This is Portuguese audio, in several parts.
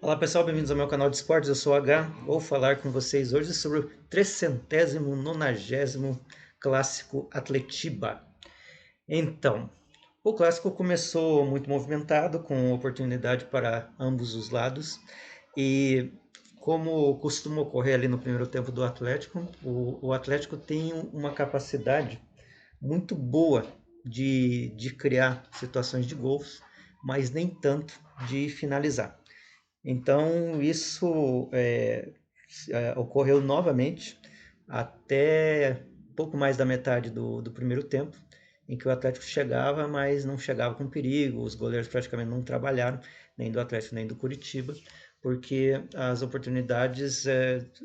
Olá pessoal, bem-vindos ao meu canal de esportes, eu sou o H. Vou falar com vocês hoje sobre o 390º Clássico Atletiba. Então, o clássico começou muito movimentado, com oportunidade para ambos os lados, e como costuma ocorrer ali no primeiro tempo do Atlético, o Atlético tem uma capacidade muito boa de criar situações de gols, mas nem tanto de finalizar. Então, isso ocorreu novamente até pouco mais da metade do primeiro tempo, em que o Atlético chegava, mas não chegava com perigo, os goleiros praticamente não trabalharam, nem do Atlético nem do Curitiba, porque as oportunidades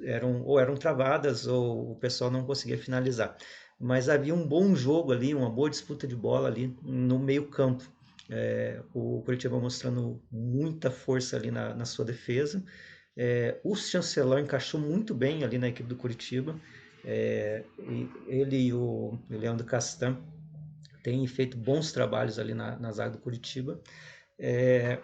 eram travadas ou o pessoal não conseguia finalizar. Mas havia um bom jogo ali, uma boa disputa de bola ali no meio campo. O Curitiba mostrando muita força ali na sua defesa. O Chancellor encaixou muito bem ali na equipe do Curitiba. Ele e o Leandro Castan têm feito bons trabalhos ali na zaga do Curitiba. É,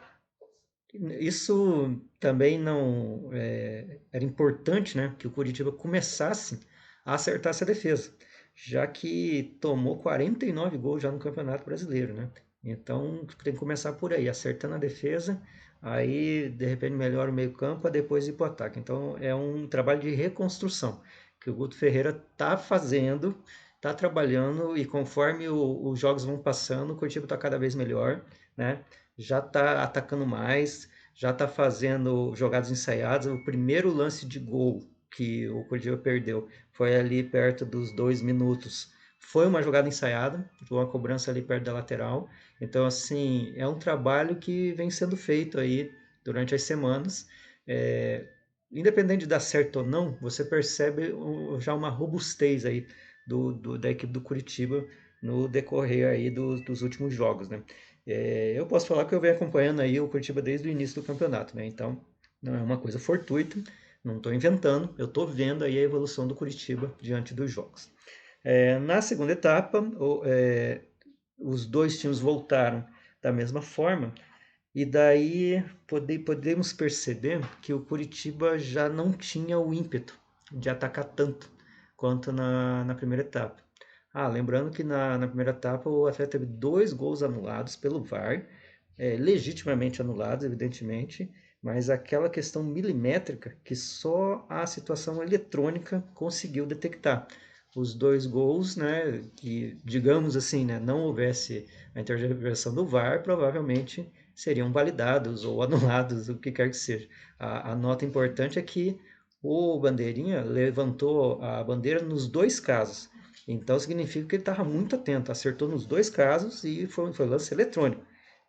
Isso também não era importante, né, que o Curitiba começasse a acertar essa defesa, já que tomou 49 gols já no Campeonato Brasileiro, né? Então tem que começar por aí, acertando a defesa, aí de repente melhora o meio-campo, para depois ir para o ataque. Então é um trabalho de reconstrução que o Guto Ferreira está fazendo, está trabalhando e conforme os jogos vão passando, o Curitiba está cada vez melhor, né? Já está atacando mais, já está fazendo jogadas ensaiadas. O primeiro lance de gol que o Curitiba perdeu foi ali perto dos 2 minutos. Foi uma jogada ensaiada, uma cobrança ali perto da lateral. Então, assim, é um trabalho que vem sendo feito aí durante as semanas. É, Independente de dar certo ou não, você percebe já uma robustez aí da equipe do Curitiba no decorrer aí dos últimos jogos, né? Eu posso falar que eu venho acompanhando aí o Curitiba desde o início do campeonato, né? Então, não é uma coisa fortuita, não estou inventando, eu estou vendo aí a evolução do Curitiba diante dos jogos. Na segunda etapa, os dois times voltaram da mesma forma, e daí podemos perceber que o Curitiba já não tinha o ímpeto de atacar tanto quanto na primeira etapa. Lembrando que na primeira etapa o Atlético teve 2 gols anulados pelo VAR, legitimamente anulados, evidentemente, mas aquela questão milimétrica que só a situação eletrônica conseguiu detectar. Os 2 gols, né, que digamos assim, né, não houvesse a intervenção do VAR, provavelmente seriam validados ou anulados, o que quer que seja. A nota importante é que o Bandeirinha levantou a bandeira nos 2 casos. Então significa que ele estava muito atento, acertou nos 2 casos e foi lance eletrônico.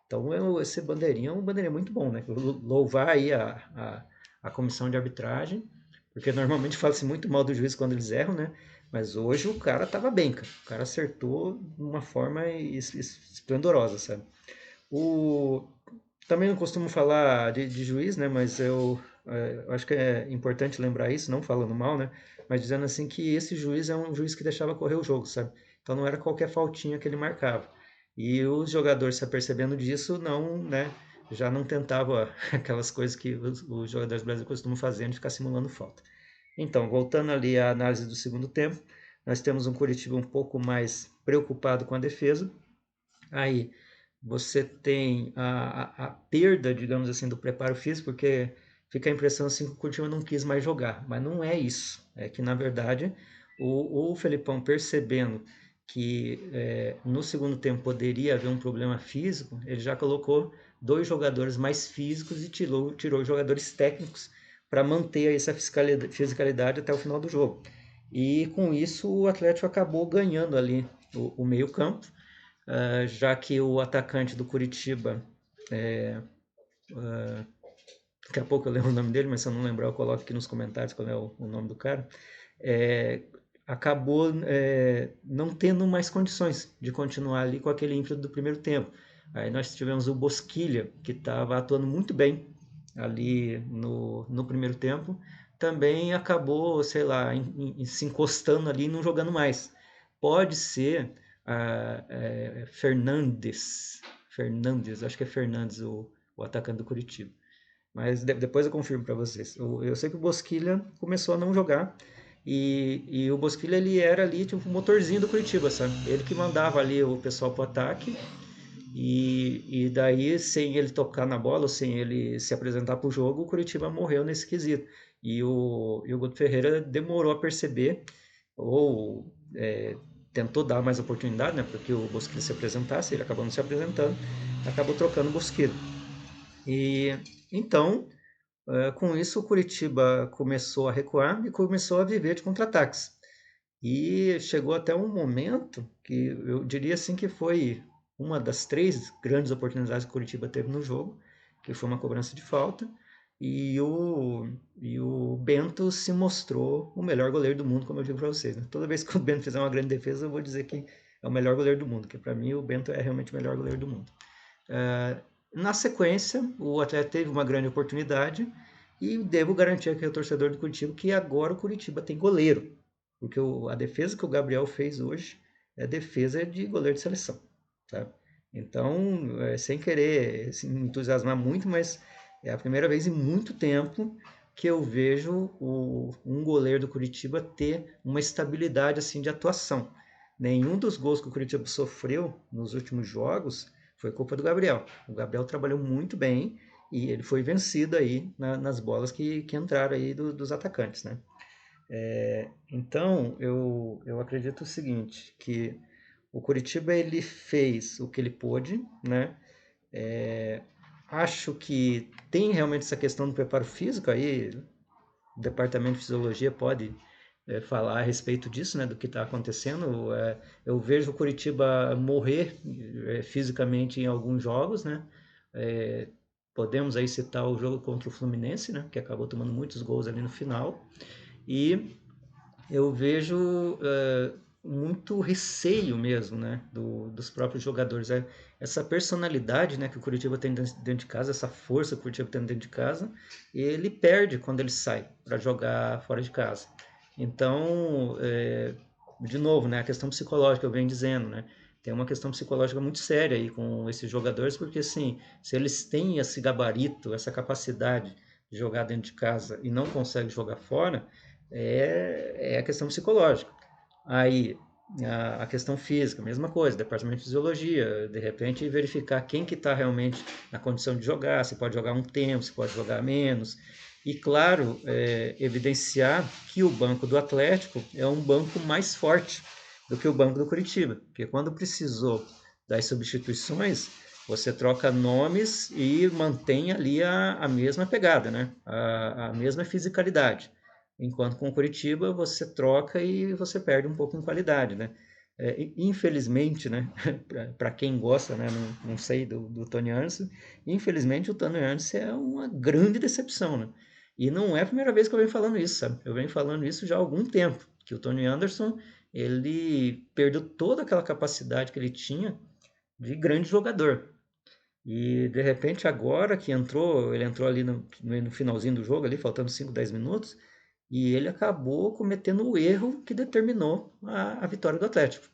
Então esse bandeirinha é um bandeirinha muito bom, né? Louvar aí a comissão de arbitragem, porque normalmente fala-se muito mal do juiz quando eles erram, né? Mas hoje o cara estava bem, cara. O cara acertou de uma forma esplendorosa, sabe? O, Também não costumo falar de juiz, né? Mas eu acho que é importante lembrar isso, não falando mal, né? Mas dizendo assim que esse juiz é um juiz que deixava correr o jogo, sabe? Então não era qualquer faltinha que ele marcava. E os jogadores, se apercebendo disso, não, né? Já não tentavam aquelas coisas que os jogadores brasileiros costumam fazer, de ficar simulando falta. Então, voltando ali à análise do segundo tempo, nós temos um Curitiba um pouco mais preocupado com a defesa. Aí você tem a perda, digamos assim, do preparo físico, porque fica a impressão assim que o Coutinho não quis mais jogar, mas não é isso. É que, na verdade, o Felipão percebendo que no segundo tempo poderia haver um problema físico, ele já colocou 2 jogadores mais físicos e tirou jogadores técnicos para manter essa fisicalidade até o final do jogo. E com isso o Atlético acabou ganhando ali o meio-campo, já que o atacante do Curitiba, daqui a pouco eu lembro o nome dele, mas se eu não lembrar eu coloco aqui nos comentários qual é o nome do cara, é, acabou não tendo mais condições de continuar ali com aquele ímpeto do primeiro tempo. Aí nós tivemos o Bosquilha, que estava atuando muito bem ali no primeiro tempo, também acabou, sei lá, se encostando ali e não jogando mais. Pode ser Fernandes, acho que é Fernandes o atacante do Curitiba. mas depois eu confirmo para vocês. Eu sei que o Bosquilha começou a não jogar e o Bosquilha ele era ali tipo o motorzinho do Curitiba, sabe? Ele que mandava ali o pessoal pro ataque e daí sem ele tocar na bola, ou sem ele se apresentar para o jogo, o Curitiba morreu nesse quesito. E o Guto Ferreira demorou a perceber ou tentou dar mais oportunidade, né? Porque o Bosquilha se apresentasse, ele acabou não se apresentando, acabou trocando o Bosquilha. E então, com isso, o Curitiba começou a recuar e começou a viver de contra-ataques. E chegou até um momento que eu diria assim que foi uma das três grandes oportunidades que o Curitiba teve no jogo, que foi uma cobrança de falta, e o Bento se mostrou o melhor goleiro do mundo, como eu digo para vocês. Né? Toda vez que o Bento fizer uma grande defesa, eu vou dizer que é o melhor goleiro do mundo, que para mim o Bento é realmente o melhor goleiro do mundo. Na sequência, o Atlético teve uma grande oportunidade e devo garantir aqui ao torcedor do Curitiba que agora o Curitiba tem goleiro, porque a defesa que o Gabriel fez hoje é defesa de goleiro de seleção, tá? Então, sem querer assim, entusiasmar muito, mas é a primeira vez em muito tempo que eu vejo um goleiro do Curitiba ter uma estabilidade assim de atuação. Nenhum dos gols que o Curitiba sofreu nos últimos jogos foi culpa do Gabriel. O Gabriel trabalhou muito bem e ele foi vencido aí nas bolas que entraram aí dos atacantes, né? Então, eu acredito o seguinte, que o Curitiba ele fez o que ele pôde, né? Acho que tem realmente essa questão do preparo físico aí, o departamento de fisiologia pode falar a respeito disso, né, do que está acontecendo. Eu vejo o Curitiba morrer fisicamente em alguns jogos, né? É, podemos aí citar o jogo contra o Fluminense, né, que acabou tomando muitos gols ali no final. E eu vejo muito receio mesmo, né, dos próprios jogadores. Essa personalidade, né, que o Curitiba tem dentro de casa, essa força que o Curitiba tem dentro de casa, ele perde quando ele sai para jogar fora de casa. Então, de novo, né, a questão psicológica, eu venho dizendo, né, tem uma questão psicológica muito séria aí com esses jogadores, porque assim, se eles têm esse gabarito, essa capacidade de jogar dentro de casa e não conseguem jogar fora, é a questão psicológica. Aí, a questão física, mesma coisa, departamento de fisiologia, de repente verificar quem que está realmente na condição de jogar, se pode jogar um tempo, se pode jogar menos. E, claro, evidenciar que o banco do Atlético é um banco mais forte do que o banco do Curitiba, porque quando precisou das substituições, você troca nomes e mantém ali a mesma pegada, né? A mesma fisicalidade. Enquanto com o Curitiba você troca e você perde um pouco em qualidade, né? Infelizmente, né, para quem gosta, né, não sei do Tony Anderson, infelizmente o Tony Anderson é uma grande decepção, né? E não é a primeira vez que eu venho falando isso, sabe? Eu venho falando isso já há algum tempo, que o Tony Anderson, ele perdeu toda aquela capacidade que ele tinha de grande jogador. E de repente agora que entrou, ele entrou ali no finalzinho do jogo, ali faltando 5 10 minutos, e ele acabou cometendo o erro que determinou a vitória do Atlético.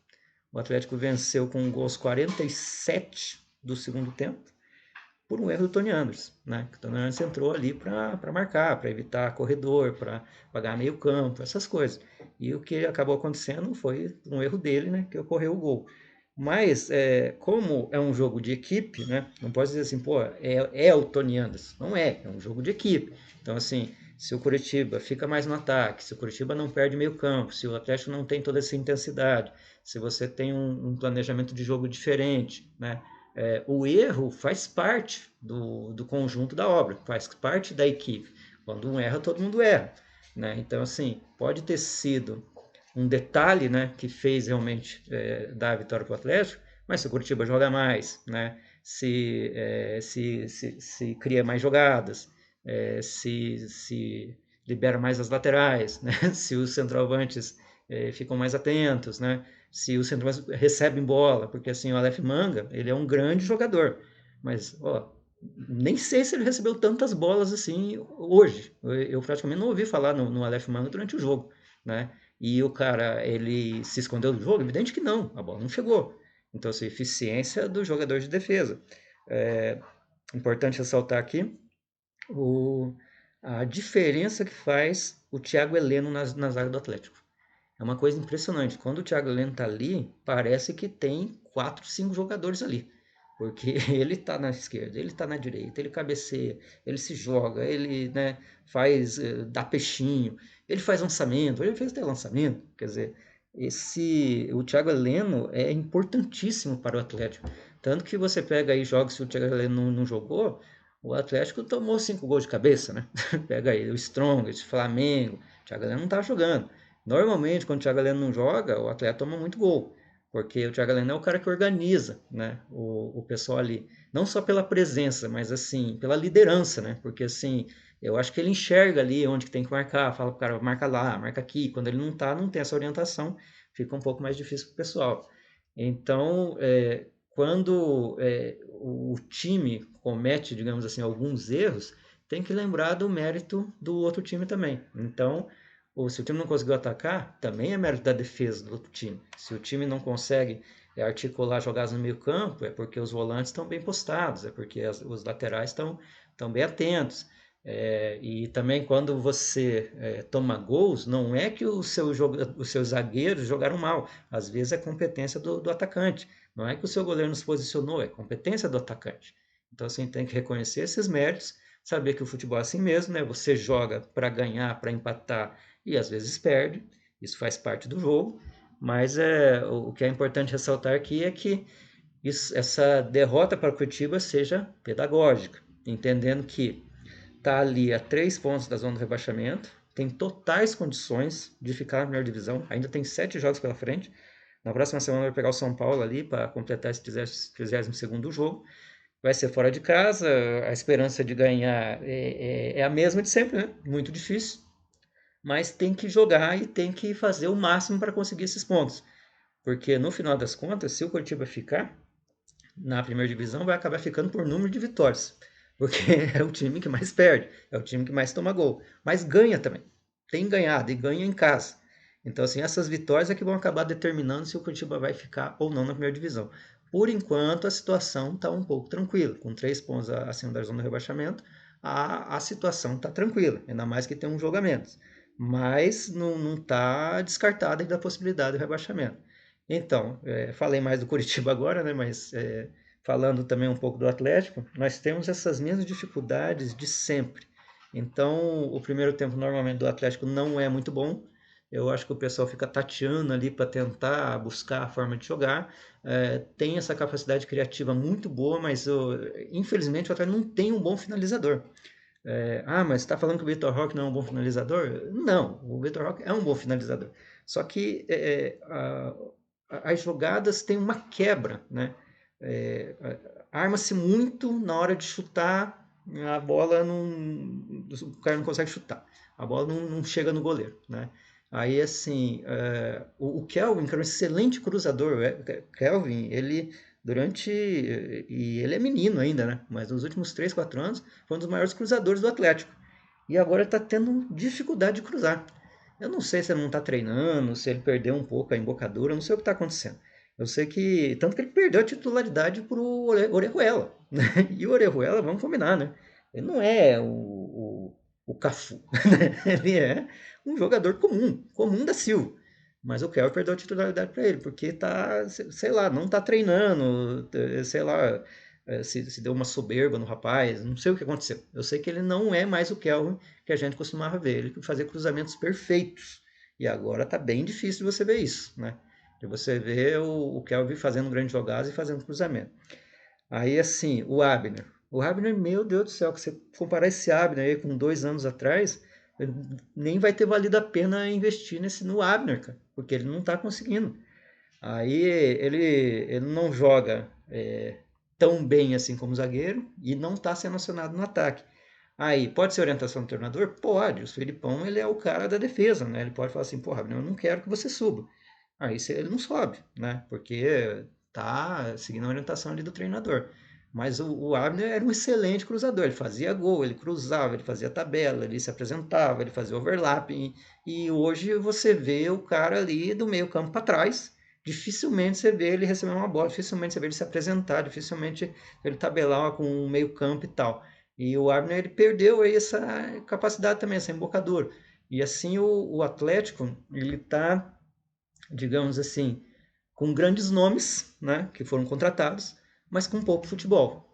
O Atlético venceu com gols 47 do segundo tempo, por um erro do Tony Anderson, né? O Tony Anderson entrou ali para marcar, para evitar corredor, para pagar meio campo, essas coisas. E o que acabou acontecendo foi um erro dele, né? Que ocorreu o gol. Mas, como é um jogo de equipe, né? Não pode dizer assim, pô, é o Tony Anderson. Não é um jogo de equipe. Então, assim, se o Curitiba fica mais no ataque, se o Curitiba não perde meio campo, se o Atlético não tem toda essa intensidade, se você tem um planejamento de jogo diferente, né? O erro faz parte do conjunto da obra, faz parte da equipe. Quando um erra, todo mundo erra. Né? Então, assim, pode ter sido um detalhe, né, que fez realmente dar a vitória para o Atlético, mas se o Curitiba joga mais, né, se cria mais jogadas, se libera mais as laterais, né, se os centroavantes ficam mais atentos, né, se os centroavantes recebem bola, porque assim, o Aleph Manga, ele é um grande jogador, mas, ó, nem sei se ele recebeu tantas bolas assim hoje. Eu praticamente não ouvi falar no Aleph Manga durante o jogo, né? E o cara, ele se escondeu do jogo? Evidente que não, a bola não chegou. Então, assim, eficiência do jogador de defesa. É importante ressaltar aqui o, a diferença que faz o Thiago Heleno na zaga do Atlético. É uma coisa impressionante. Quando o Thiago Heleno tá ali, parece que tem 4, 5 jogadores ali. Porque ele tá na esquerda, ele tá na direita, ele cabeceia, ele se joga, ele, né, faz, dá peixinho, ele faz lançamento, ele fez até lançamento. Quer dizer, o Thiago Heleno é importantíssimo para o Atlético. Tanto que você pega aí jogos que o Thiago Heleno não jogou, o Atlético tomou 5 gols de cabeça, né? Pega aí o Strongest, Flamengo, o Thiago Heleno não tá jogando. Normalmente, quando o Thiago Heleno não joga, o atleta toma muito gol, porque o Thiago Heleno é o cara que organiza, né, o pessoal ali, não só pela presença, mas assim, pela liderança, né, porque assim, eu acho que ele enxerga ali onde que tem que marcar, fala pro cara, marca lá, marca aqui, quando ele não tá, não tem essa orientação, fica um pouco mais difícil pro pessoal. Então, quando o time comete, digamos assim, alguns erros, tem que lembrar do mérito do outro time também. Então, ou se o time não conseguiu atacar, também é mérito da defesa do outro time. Se o time não consegue articular jogadas no meio campo, é porque os volantes estão bem postados, é porque os laterais estão bem atentos. E também quando você toma gols, não é que os seus zagueiros jogaram mal. Às vezes é competência do atacante. Não é que o seu goleiro não se posicionou, é competência do atacante. Então, assim, tem que reconhecer esses méritos, saber que o futebol é assim mesmo, né? Você joga para ganhar, para empatar e às vezes perde, isso faz parte do jogo, mas o que é importante ressaltar aqui é que essa derrota para o Curitiba seja pedagógica, entendendo que está ali a 3 pontos da zona do rebaixamento, tem totais condições de ficar na primeira divisão, ainda tem 7 jogos pela frente. Na próxima semana vai pegar o São Paulo ali para completar esse 32º jogo. Vai ser fora de casa, a esperança de ganhar é a mesma de sempre, né? Muito difícil, mas tem que jogar e tem que fazer o máximo para conseguir esses pontos. Porque no final das contas, se o Curitiba ficar na primeira divisão, vai acabar ficando por número de vitórias. Porque é o time que mais perde, é o time que mais toma gol. Mas ganha também. Tem ganhado e ganha em casa. Então, assim, essas vitórias é que vão acabar determinando se o Curitiba vai ficar ou não na primeira divisão. Por enquanto, a situação está um pouco tranquila. Com 3 pontos acima da zona do rebaixamento, a situação está tranquila. Ainda mais que tem um jogo a menos. Mas não está descartada ainda a possibilidade do rebaixamento. Então, falei mais do Curitiba agora, né? Mas falando também um pouco do Atlético, nós temos essas mesmas dificuldades de sempre. Então, o primeiro tempo normalmente do Atlético não é muito bom. Eu acho que o pessoal fica tateando ali para tentar buscar a forma de jogar. Tem essa capacidade criativa muito boa, mas infelizmente o Atlético não tem um bom finalizador. Mas você está falando que o Vitor Roque não é um bom finalizador? Não, o Vitor Roque é um bom finalizador. Só que as jogadas têm uma quebra, né? É, arma-se muito na hora de chutar, a bola não, o cara não consegue chutar, a bola não chega no goleiro, né? Aí assim, o Kelvin, que era um excelente cruzador, Kelvin, ele durante e ele é menino ainda, né? Mas nos últimos 3, 4 anos foi um dos maiores cruzadores do Atlético. E agora está tendo dificuldade de cruzar. Eu não sei se ele não está treinando, se ele perdeu um pouco a embocadura, eu não sei o que está acontecendo. Eu sei que. Tanto que ele perdeu a titularidade para o Orejuela. Né? E o Orejuela, vamos combinar, né? Ele não é o Cafu. Né? Ele é um jogador comum da Silva. Mas o Kelvin perdeu a titularidade para ele, porque tá, sei lá, não tá treinando, sei lá, se deu uma soberba no rapaz, não sei o que aconteceu. Eu sei que ele não é mais o Kelvin que a gente costumava ver, ele fazia cruzamentos perfeitos. E agora tá bem difícil de você ver isso, né? De você ver o Kelvin fazendo grandes jogadas e fazendo cruzamento. Aí assim, o Abner. O Abner, meu Deus do céu, que você comparar esse Abner aí com 2 anos atrás, nem vai ter valido a pena investir no Abner, cara, porque ele não tá conseguindo. Aí ele não joga tão bem assim como zagueiro e não está sendo acionado no ataque. Aí, pode ser orientação do treinador? Pode. O Felipão, ele é o cara da defesa, né? Ele pode falar assim, porra, eu não quero que você suba. Aí ele não sobe, né? Porque tá seguindo a orientação ali do treinador. Mas o Abner era um excelente cruzador, ele fazia gol, ele cruzava, ele fazia tabela, ele se apresentava, ele fazia overlap. E hoje você vê o cara ali do meio campo para trás, dificilmente você vê ele receber uma bola, dificilmente você vê ele se apresentar, dificilmente ele tabelar com o meio campo e tal. E o Abner ele perdeu aí essa capacidade também, essa embocadura. E assim o Atlético, ele está, digamos assim, com grandes nomes, né, que foram contratados, mas com pouco futebol.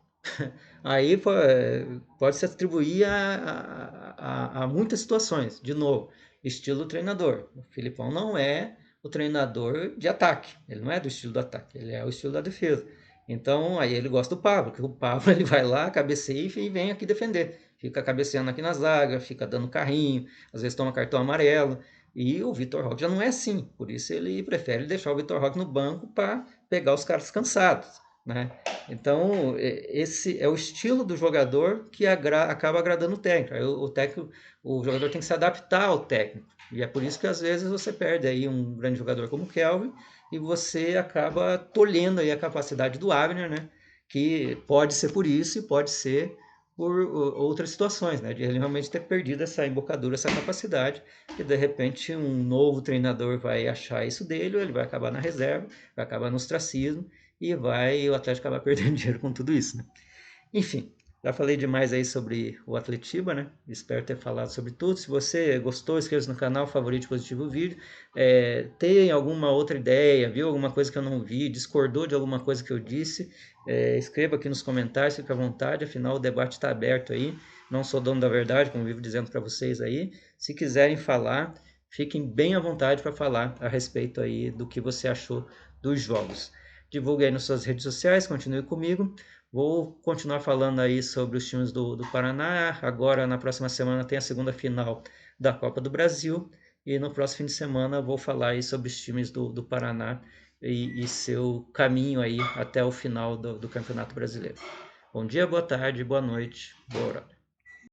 Aí pode se atribuir a muitas situações. De novo, estilo do treinador. O Filipão não é o treinador de ataque. Ele não é do estilo do ataque. Ele é o estilo da defesa. Então, aí ele gosta do Pablo, porque o Pablo ele vai lá, cabeceia e vem aqui defender. Fica cabeceando aqui na zaga, fica dando carrinho, às vezes toma cartão amarelo. E o Vitor Roque já não é assim. Por isso ele prefere deixar o Vitor Roque no banco para pegar os caras cansados, né? Então, esse é o estilo do jogador que acaba agradando o técnico. Aí o técnico, o jogador tem que se adaptar ao técnico. E é por isso que às vezes você perde aí um grande jogador como o Kelvin e você acaba tolhendo aí a capacidade do Abner, né? Que pode ser por isso e pode ser por outras situações, né? De ele realmente ter perdido essa embocadura, essa capacidade, e de repente um novo treinador vai achar isso dele, ou ele vai acabar na reserva, vai acabar no ostracismo, e o Atlético acabar perdendo dinheiro com tudo isso, né? Enfim, já falei demais aí sobre o Atletiba, né? Espero ter falado sobre tudo. Se você gostou, inscreva-se no canal, favorite, positivo o vídeo. Tem alguma outra ideia, viu alguma coisa que eu não vi, discordou de alguma coisa que eu disse, escreva aqui nos comentários, fique à vontade, afinal o debate está aberto aí. Não sou dono da verdade, como vivo dizendo para vocês aí. Se quiserem falar, fiquem bem à vontade para falar a respeito aí do que você achou dos jogos. Divulgue aí nas suas redes sociais, continue comigo. Vou continuar falando aí sobre os times do Paraná. Agora, na próxima semana, tem a segunda final da Copa do Brasil. E no próximo fim de semana, vou falar aí sobre os times do Paraná e seu caminho aí até o final do Campeonato Brasileiro. Bom dia, boa tarde, boa noite, boa hora.